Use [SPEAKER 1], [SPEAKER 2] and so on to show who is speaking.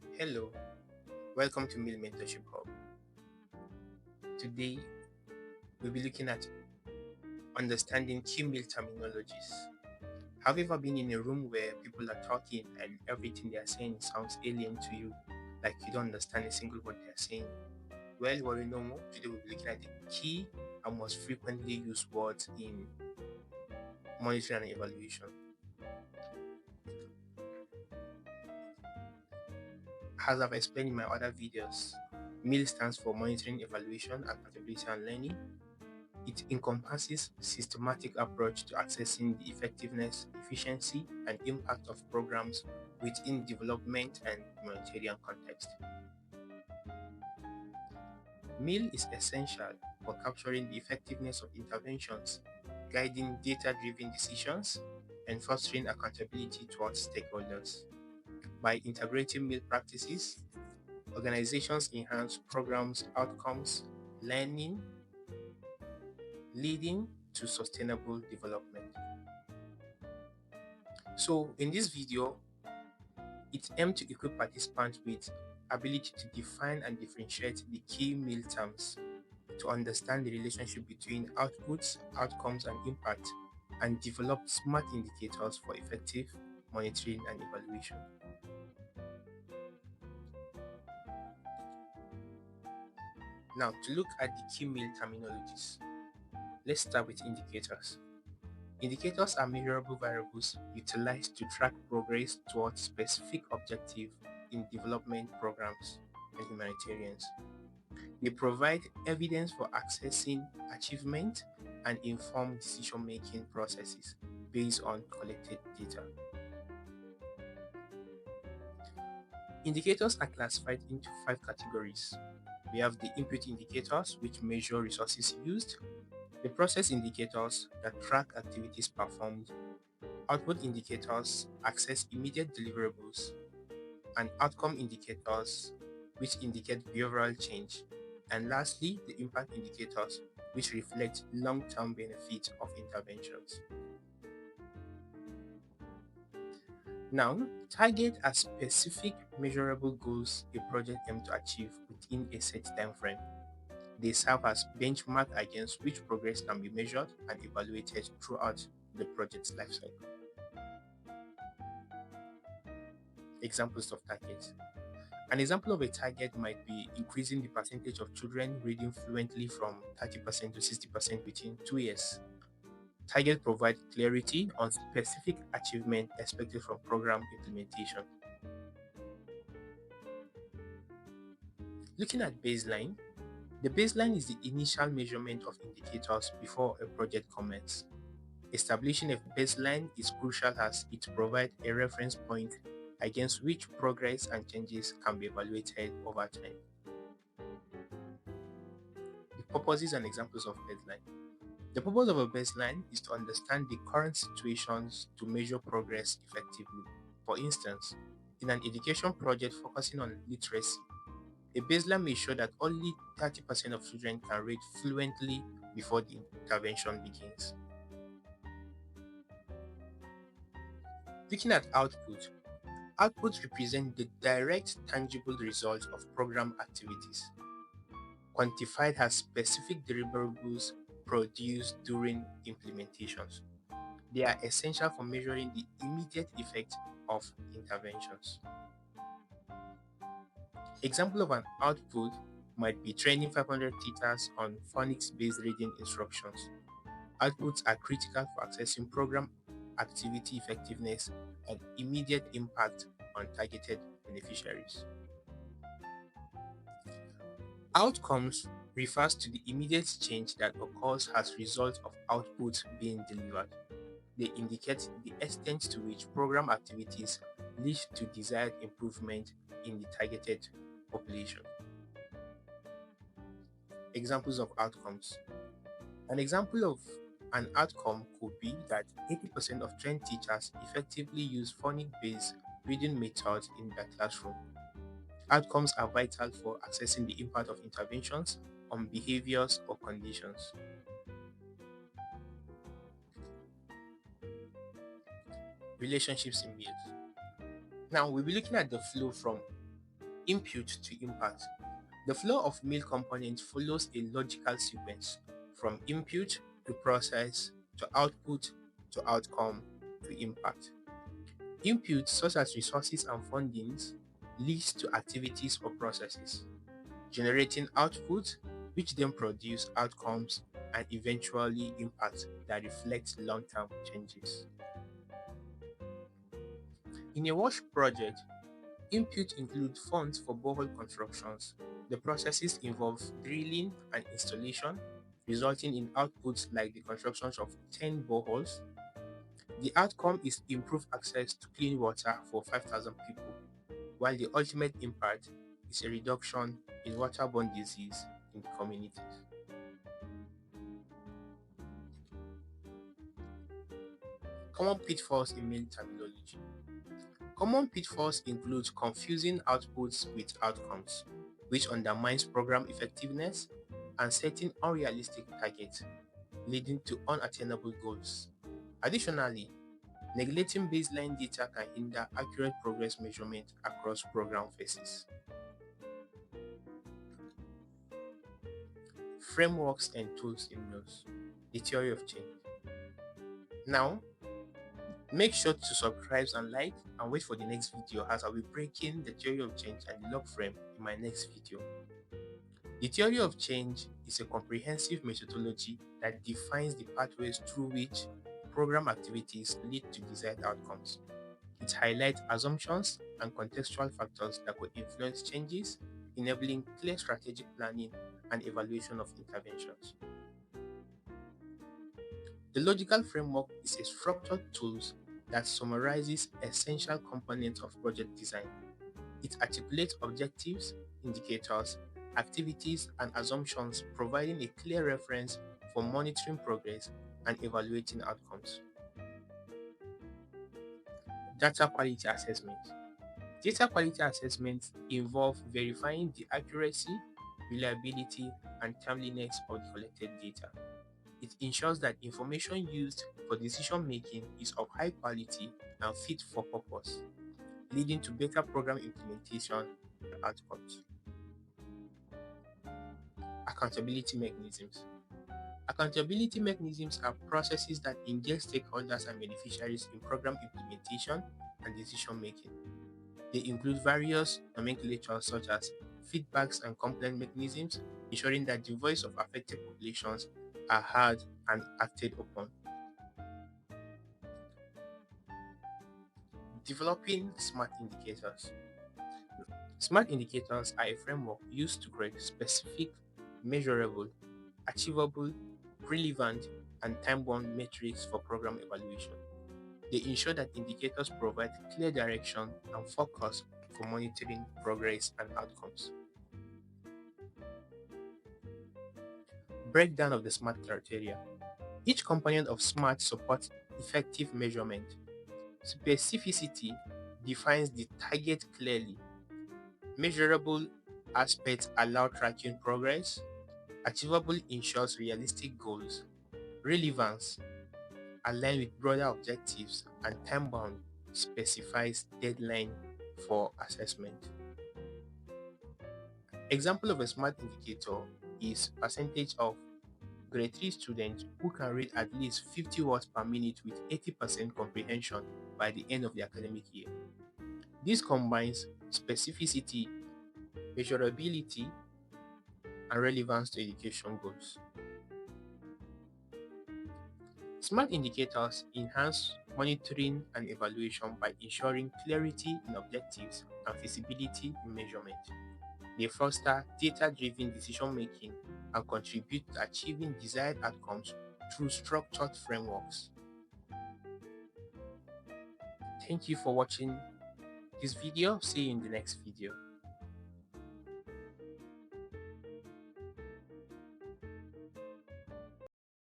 [SPEAKER 1] Hello, welcome to Meal Mentorship Hub. Today, we'll be looking at understanding key meal terminologies. Have you ever been in a room where people are talking and everything they are saying sounds alien to you, like you don't understand a single word they are saying? Well, what we know more, today we'll be looking at the key and most frequently used words in monitoring and evaluation. As I've explained in my other videos, MEAL stands for Monitoring, Evaluation, Accountability and Learning. It encompasses systematic approach to assessing the effectiveness, efficiency, and impact of programs within development and humanitarian context. MEAL is essential for capturing the effectiveness of interventions, guiding data-driven decisions, and fostering accountability towards stakeholders. By integrating MEAL practices, organizations enhance programs' outcomes, learning, leading to sustainable development. So in this video, it aimed to equip participants with ability to define and differentiate the key meal terms, to understand the relationship between outputs, outcomes, and impact, and develop smart indicators for effective monitoring and evaluation. Now, to look at the key meal terminologies, let's start with indicators. Indicators are measurable variables utilized to track progress towards specific objective in development programs and humanitarians. They provide evidence for assessing achievement and inform decision-making processes based on collected data. Indicators are classified into five categories. We have the input indicators, which measure resources used, the process indicators that track activities performed, output indicators access immediate deliverables, and outcome indicators which indicate behavioral change, and lastly, the impact indicators which reflect long-term benefit of interventions. Now, target are specific measurable goals a project aims to achieve within a set time frame. They serve as benchmark against which progress can be measured and evaluated throughout the project's lifecycle. Examples of targets. An example of a target might be increasing the percentage of children reading fluently from 30% to 60% within 2 years. Targets provide clarity on specific achievement expected from program implementation. Looking at baseline, the baseline is the initial measurement of indicators before a project commences. Establishing a baseline is crucial as it provides a reference point against which progress and changes can be evaluated over time. The purposes and examples of baseline. The purpose of a baseline is to understand the current situations to measure progress effectively. For instance, in an education project focusing on literacy, a baseline may show that only 30% of children can read fluently before the intervention begins. Looking at output, outputs represent the direct tangible result of program activities, quantified as specific deliverables produced during implementations. They are essential for measuring the immediate effect of interventions. Example of an output might be training 500 teachers on phonics-based reading instructions. Outputs are critical for assessing program activity effectiveness and immediate impact on targeted beneficiaries. Outcomes refers to the immediate change that occurs as a result of output being delivered. They indicate the extent to which program activities lead to desired improvement in the targeted population. Examples of outcomes. An example of an outcome could be that 80% of trained teachers effectively use phonics-based reading methods in their classroom. Outcomes are vital for assessing the impact of interventions on behaviors or conditions. Relationships in meals. Now, we'll be looking at the flow from Input to impact. The flow of meal components follows a logical sequence from input to process to output to outcome to impact. Input, such as resources and fundings, leads to activities or processes, generating output, which then produce outcomes and eventually impact that reflect long-term changes. In a WASH project, input include funds for borehole constructions. The processes involve drilling and installation, resulting in outputs like the construction of 10 boreholes. The outcome is improved access to clean water for 5,000 people, while the ultimate impact is a reduction in waterborne disease in the communities. Common pitfalls in meal terminology. Common pitfalls include confusing outputs with outcomes, which undermines program effectiveness, and setting unrealistic targets, leading to unattainable goals. Additionally, neglecting baseline data can hinder accurate progress measurement across program phases. Frameworks and tools in meals. The theory of change. Now, make sure to subscribe and like, and wait for the next video as I'll be breaking the theory of change and the Logframe in my next video. The theory of change is a comprehensive methodology that defines the pathways through which program activities lead to desired outcomes. It highlights assumptions and contextual factors that could influence changes, enabling clear strategic planning and evaluation of interventions. The logical framework is a structured tool that summarizes essential components of project design. It articulates objectives, indicators, activities, and assumptions, providing a clear reference for monitoring progress and evaluating outcomes. Data quality assessment. Data quality assessments involve verifying the accuracy, reliability, and timeliness of the collected data. It ensures that information used for decision making is of high quality and fit for purpose, leading to better program implementation and outcomes. Accountability mechanisms. Accountability mechanisms are processes that engage stakeholders and beneficiaries in program implementation and decision making. They include various nomenclatures such as feedbacks and complaint mechanisms, ensuring that the voice of affected populations are heard and acted upon. Developing smart indicators. Smart indicators are a framework used to create specific, measurable, achievable, relevant, and time-bound metrics for program evaluation. They ensure that indicators provide clear direction and focus for monitoring progress and outcomes. Breakdown of the SMART criteria. Each component of SMART supports effective measurement. Specificity defines the target clearly. Measurable aspects allow tracking progress. Achievable ensures realistic goals. Relevance align with broader objectives, and time-bound specifies deadline for assessment. Example of a SMART indicator is percentage of grade 3 students who can read at least 50 words per minute with 80% comprehension by the end of the academic year. This combines specificity, measurability, and relevance to education goals. SMART indicators enhance monitoring and evaluation by ensuring clarity in objectives and feasibility in measurement. They foster data-driven decision-making and contribute to achieving desired outcomes through structured frameworks. Thank you for watching this video. See you in the next video.